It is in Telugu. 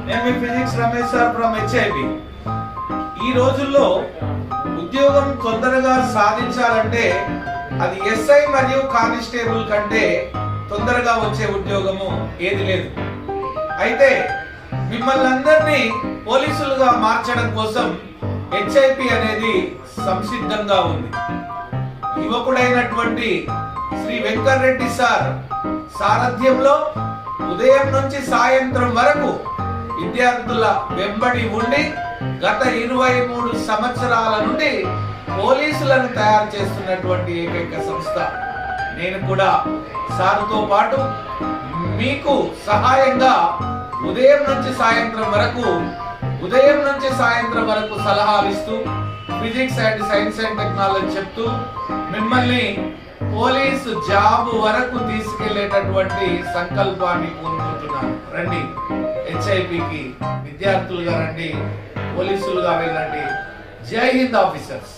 నేను మీ physics Ramesh sir from HIB. ఈ రోజుల్లో ఉద్యోగం తొందరగా సాధించాలంటే అది ఎస్ఐ మరియు కానిస్టేబుల్ కంటే తొందరగా వచ్చే ఉద్యోగము ఏది లేదు. అయితే మిమ్మల్ని అందరినీ పోలీసులుగా మార్చడం కోసం హెచ్ఐపి అనేది సంసిద్ధంగా ఉంది. యువకుడైనటువంటి శ్రీ వెంకటరెడ్డి సార్ సారథ్యంలో ఉదయం నుంచి సాయంత్రం వరకు విద్యార్థుల వెంబడి ఉండి గత 23 సంవత్సరాల నుండి పోలీసులను తయారు చేస్తున్నటువంటి ఏకైక సంస్థ. నేను కూడా సార్తో పాటు మీకు సహాయంగా ఉదయం నుంచి సాయంత్రం వరకు సలహాలు ఇస్తూ physics and science and technology చెప్తూ మిమ్మల్ని పోలీసు జాబ్ వరకు తీసుకెళ్లేటటువంటి సంకల్పాన్ని కోరుకుంటున్నాను. రండి, హెచ్ఐపికి విద్యార్థులుగా రండి, పోలీసులుగా వెళ్ళండి. జై హింద్ ఆఫీసర్స్.